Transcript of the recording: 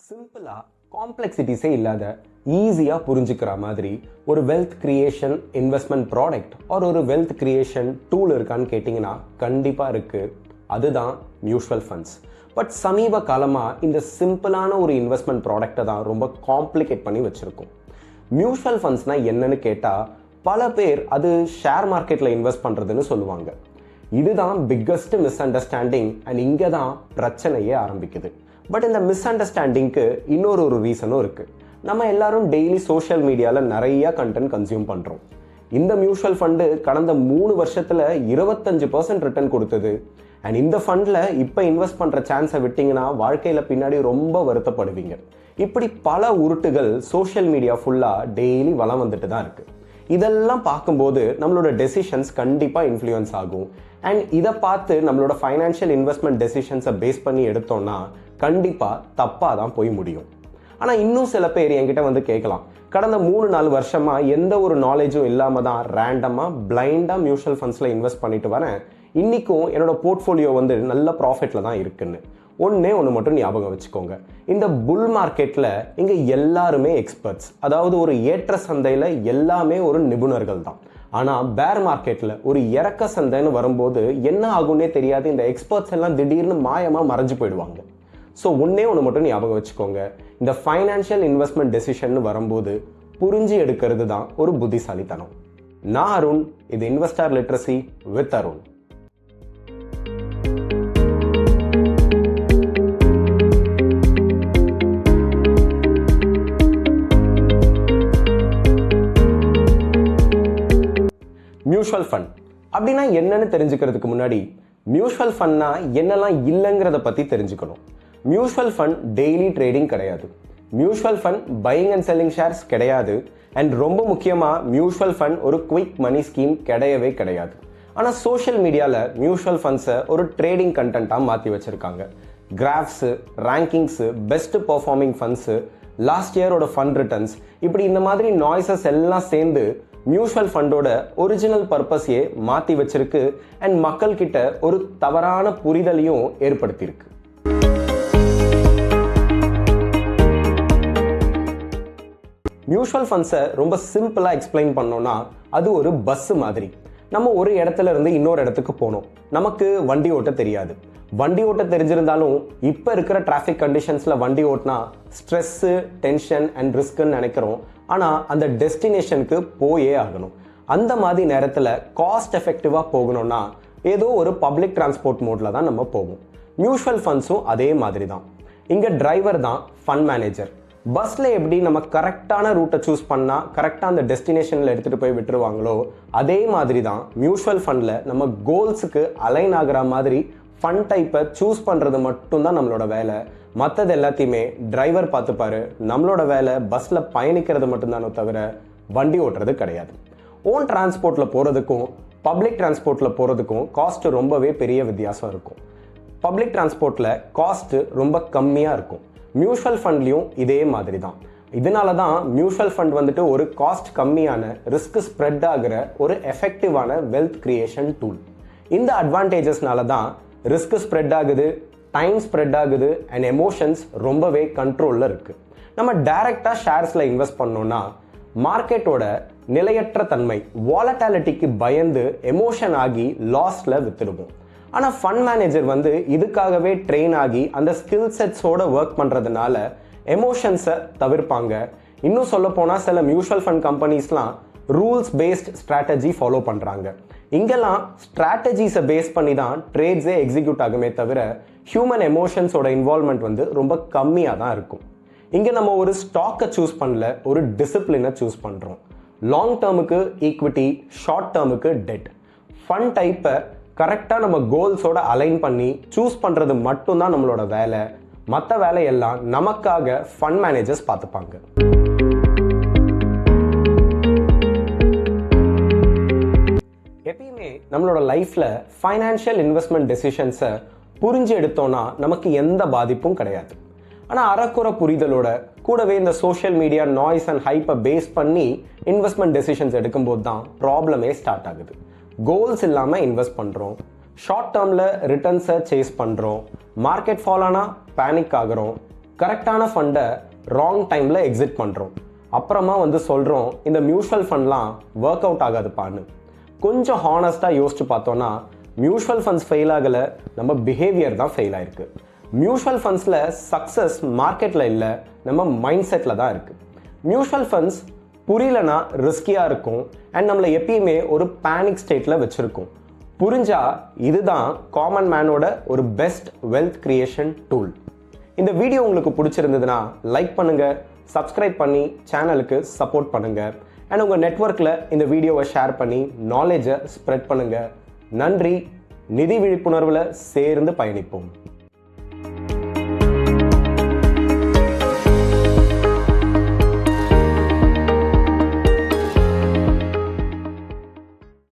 சிம்பிளா காம்ப்ளெக்சிட்டிஸே இல்லாத ஈஸியாக புரிஞ்சுக்கிற மாதிரி ஒரு வெல்த் கிரியேஷன் இன்வெஸ்ட்மெண்ட் ப்ராடக்ட் ஒரு வெல்த் கிரியேஷன் டூல் இருக்கான்னு கேட்டிங்கன்னா கண்டிப்பாக இருக்குது. அதுதான் மியூச்சுவல் ஃபண்ட்ஸ். பட் சமீப காலமாக இந்த சிம்பிளான ஒரு இன்வெஸ்ட்மெண்ட் ப்ராடக்டை தான் ரொம்ப காம்ப்ளிகேட் பண்ணி வச்சுருக்கோம். மியூச்சுவல் ஃபண்ட்ஸ்னால் என்னன்னு கேட்டால் பல பேர் அது ஷேர் மார்க்கெட்டில் இன்வெஸ்ட் பண்ணுறதுன்னு சொல்லுவாங்க. இதுதான் பிக்கஸ்ட் மிஸ் அண்டர்ஸ்டாண்டிங் அண்ட் இங்கே தான் பிரச்சனையே ஆரம்பிக்குது. பட் இந்த மிஸ் அண்டர்ஸ்டாண்டிங்க்கு இன்னொரு ரீசனும் இருக்குது. நம்ம எல்லாரும் டெய்லி சோஷியல் மீடியாவில் நிறைய கண்டென்ட் கன்சியூம் பண்ணுறோம். இந்த மியூச்சுவல் ஃபண்டு கடந்த 3 வருஷத்தில் 25% ரிட்டர்ன் கொடுத்தது. அண்ட் இந்த ஃபண்டில் இப்போ இன்வெஸ்ட் பண்ணுற சான்ஸை விட்டிங்கன்னா வாழ்க்கையில் பின்னாடி ரொம்ப வருத்தப்படுவீங்க. இப்படி பல உருட்டுகள் சோஷியல் மீடியா ஃபுல்லாக டெய்லி வலம் வந்துட்டு தான் இருக்குது. இதெல்லாம் பார்க்கும்போது நம்மளோட டெசிஷன்ஸ் கண்டிப்பாக இன்ஃப்ளூயன்ஸ் ஆகும். அண்ட் இதை பார்த்து நம்மளோட ஃபைனான்ஷியல் இன்வெஸ்ட்மெண்ட் டெசிஷன்ஸை பேஸ் பண்ணி எடுத்தோம்னா கண்டிப்பாக தப்பாக தான் போய் முடியும். ஆனால் இன்னும் சில பேர் என்கிட்ட வந்து கேட்கலாம், கடந்த 3-4 வருஷமாக எந்த ஒரு நாலேஜும் இல்லாமல் தான் ரேண்டமாக பிளைண்டாக மியூச்சுவல் ஃபண்ட்ஸில் இன்வெஸ்ட் பண்ணிட்டு வரேன், இன்றைக்கும் என்னோட போர்ட்ஃபோலியோ வந்து நல்ல ப்ராஃபிட்டில் தான் இருக்குன்னு. ஒன்று மட்டும் ஞாபகம் வச்சுக்கோங்க, இந்த புல் மார்க்கெட்டில் இங்கே எல்லாருமே எக்ஸ்பர்ட்ஸ். அதாவது ஒரு ஏற்ற சந்தையில் எல்லாமே ஒரு நிபுணர்கள் தான். ஆனால் பேர் மார்க்கெட்டில் ஒரு இறக்க சந்தைன்னு வரும்போது என்ன ஆகும்னே தெரியாது. இந்த எக்ஸ்பர்ட்ஸ் எல்லாம் திடீர்னு மாயமாக மறைஞ்சு போயிடுவாங்க. ஸோ ஒன்று மட்டும் ஞாபகம் வச்சுக்கோங்க, இந்த ஃபைனான்ஷியல் இன்வெஸ்ட்மெண்ட் டெசிஷன் வரும்போது புரிஞ்சு எடுக்கிறது தான் ஒரு புத்திசாலித்தனம். நான் அருண், இது investor literacy with Arun. Mutual fund அப்படின்னா என்னன்னு தெரிஞ்சுக்கிறதுக்கு முன்னாடி மியூச்சுவல் ஃபண்ட்னா என்னெல்லாம் இல்லைங்கிறத பற்றி தெரிஞ்சுக்கணும். மியூச்சுவல் ஃபண்ட் டெய்லி ட்ரேடிங் கிடையாது. Mutual fund buying and selling shares கிடையாது. அண்ட் ரொம்ப முக்கியமாக மியூச்சுவல் ஃபண்ட் ஒரு குவிக் மணி ஸ்கீம் கிடையவே கிடையாது. ஆனால் சோஷியல் மீடியாவில் மியூச்சுவல் ஃபண்ட்ஸை ஒரு ட்ரேடிங் கண்டென்ட்டாக மாற்றி வச்சுருக்காங்க. Graphs, rankings, best performing funds, last இயரோட ஃபண்ட் ரிட்டர்ன்ஸ், இப்படி இந்த மாதிரி நாய்ஸஸ் எல்லாம் சேர்ந்து மியூச்சுவல் ஃபண்டோட ஒரிஜினல் பர்பஸையே மாற்றி வச்சிருக்கு. அண்ட் மக்கள் கிட்ட ஒரு தவறான புரிதலையும் ஏற்படுத்தியிருக்கு. மியூச்சுவல் ஃபண்ட்ஸை ரொம்ப சிம்பிளாக எக்ஸ்பிளைன் பண்ணோம்னா அது ஒரு பஸ் மாதிரி. நம்ம ஒரு இடத்துல இருந்து இன்னொரு இடத்துக்கு போகணும். நமக்கு வண்டி ஓட்ட தெரியாது. வண்டி ஓட்ட தெரிஞ்சிருந்தாலும் இப்போ இருக்கிற டிராஃபிக் கண்டிஷன்ஸில் வண்டி ஓட்டினா ஸ்ட்ரெஸ்ஸு, டென்ஷன் அண்ட் ரிஸ்க்குன்னு நினைக்கிறோம். ஆனால் அந்த டெஸ்டினேஷனுக்கு போயே ஆகணும். அந்த மாதிரி நேரத்தில் காஸ்ட் எஃபெக்டிவாக போகணும்னா ஏதோ ஒரு பப்ளிக் டிரான்ஸ்போர்ட் மோடில் தான் நம்ம போவோம். மியூச்சுவல் ஃபண்ட்ஸும் அதே மாதிரி தான். இங்கே டிரைவர் தான் ஃபண்ட் மேனேஜர். பஸ்ஸில் எப்படி நம்ம கரெக்டான ரூட்டை சூஸ் பண்ணால் கரெக்டாக அந்த டெஸ்டினேஷனில் எடுத்துகிட்டு போய் விட்டுருவாங்களோ அதே மாதிரி தான் மியூச்சுவல் ஃபண்டில் நம்ம கோல்ஸுக்கு அலைன் ஆகிற மாதிரி ஃபண்ட் டைப்பை சூஸ் பண்ணுறது மட்டும்தான் நம்மளோட வேலை. மற்றது எல்லாத்தையுமே டிரைவர் பார்த்துப்பாரு. நம்மளோட வேலை பஸ்ஸில் பயணிக்கிறது மட்டும்தானோ தவிர வண்டி ஓட்டுறது கிடையாது. ஓன் டிரான்ஸ்போர்ட்டில் போகிறதுக்கும் பப்ளிக் டிரான்ஸ்போர்ட்டில் போகிறதுக்கும் காஸ்ட்டு ரொம்பவே பெரிய வித்தியாசம் இருக்கும். பப்ளிக் டிரான்ஸ்போர்ட்டில் காஸ்ட்டு ரொம்ப கம்மியாக இருக்கும். மியூச்சுவல் ஃபண்ட்லையும் இதே மாதிரி தான். இதனால தான் மியூச்சுவல் ஃபண்ட் வந்துட்டு ஒரு காஸ்ட் கம்மியான, ரிஸ்க் ஸ்ப்ரெட் ஆகிற ஒரு எஃபெக்டிவான வெல்த் கிரியேஷன் டூல். இந்த அட்வான்டேஜஸ்னால தான் ரிஸ்க் ஸ்ப்ரெட் ஆகுது, டைம் ஸ்ப்ரெட் ஆகுது அண்ட் எமோஷன்ஸ் ரொம்பவே கண்ட்ரோலில் இருக்குது. நம்ம டைரெக்டாக ஷேர்ஸில் இன்வெஸ்ட் பண்ணோன்னா மார்க்கெட்டோட நிலையற்ற தன்மை, வாலட்டாலிட்டிக்கு பயந்து எமோஷன் ஆகி லாஸ்டில் வித்துடுவோம். ஆனால் ஃபண்ட் மேனேஜர் வந்து இதுக்காகவே ட்ரெயின் ஆகி அந்த ஸ்கில் செட்ஸோட ஒர்க் பண்ணுறதுனால எமோஷன்ஸை தவிர்ப்பாங்க. இன்னும் சொல்ல போனால் சில மியூச்சுவல் ஃபண்ட் கம்பெனிஸ்லாம் ரூல்ஸ் பேஸ்ட் ஸ்ட்ராட்டஜி ஃபாலோ பண்ணுறாங்க. இங்கெல்லாம் ஸ்ட்ராட்டஜிஸை பேஸ் பண்ணி தான் ட்ரேட்ஸே எக்ஸிக்யூட் ஆகுமே தவிர ஹியூமன் எமோஷன்ஸோட இன்வால்மெண்ட் வந்து ரொம்ப கம்மியாக தான் இருக்கும். இங்கே நம்ம ஒரு ஸ்டாக்கை சூஸ் பண்ணல, ஒரு டிசிப்ளினை சூஸ் பண்ணுறோம். லாங் டேர்முக்கு ஈக்விட்டி, ஷார்ட் டேர்முக்கு டெட். ஃபண்ட் டைப்பை கரெக்டாக நம்ம கோல்ஸோட அலைன் பண்ணி சூஸ் பண்ணுறது மட்டும்தான் நம்மளோட வேலை. மற்ற வேலையெல்லாம் நமக்காக ஃபண்ட் மேனேஜர்ஸ் பார்த்துப்பாங்க. எப்பயுமே நம்மளோட லைஃப்பில் ஃபைனான்ஷியல் இன்வெஸ்ட்மெண்ட் டெசிஷன்ஸை புரிஞ்சு எடுத்தோன்னா நமக்கு எந்த பாதிப்பும் கிடையாது. ஆனால் அறக்குறை புரிதலோட கூடவே இந்த சோஷியல் மீடியா நாய்ஸ் அண்ட் ஹைப்பை பேஸ் பண்ணி இன்வெஸ்ட்மெண்ட் டெசிஷன்ஸ் எடுக்கும்போது தான் ப்ராப்ளமே ஸ்டார்ட் ஆகுது. கோல்ஸ் இல்லாமல் இன்வெஸ்ட் பண்ணுறோம். ஷார்ட் டேர்மில் ரிட்டர்ன்ஸை சேஸ் பண்ணுறோம். மார்க்கெட் ஃபால் ஆனால் பேனிக் ஆகிறோம். கரெக்டான ஃபண்டை ராங் டைமில் எக்ஸிட் பண்ணுறோம். அப்புறமா வந்து சொல்கிறோம் இந்த மியூச்சுவல் ஃபண்ட்லாம் ஒர்க் அவுட் ஆகாதுப்பான்னு. கொஞ்சம் ஹானஸ்டாக யோசிச்சு பார்த்தோன்னா மியூச்சுவல் ஃபண்ட்ஸ் ஃபெயில் ஆகலை, நம்ம பிஹேவியர் தான் ஃபெயில் ஆயிருக்கு. மியூச்சுவல் ஃபண்ட்ஸில் சக்ஸஸ் மார்க்கெட்டில் இல்லை, நம்ம மைண்ட் செட்டில் தான் இருக்குது. மியூச்சுவல் ஃபண்ட்ஸ் புரியலனா ரிஸ்கியாக இருக்கும் அண்ட் நம்மளை எப்பயுமே ஒரு பேனிக் ஸ்டேட்டில் வச்சுருக்கோம். புரிஞ்சா இதுதான் காமன் மேனோட ஒரு பெஸ்ட் வெல்த் கிரியேஷன் டூல். இந்த வீடியோ உங்களுக்கு பிடிச்சிருந்ததுன்னா லைக் பண்ணுங்கள், சப்ஸ்கிரைப் பண்ணி சேனலுக்கு சப்போர்ட் பண்ணுங்கள் அண்ட் உங்கள் நெட்வொர்க்கில் இந்த வீடியோவை ஷேர் பண்ணி நாலேஜை ஸ்ப்ரெட் பண்ணுங்கள். நன்றி. நிதி விழிப்புணர்வில் சேர்ந்து பயணிப்போம்.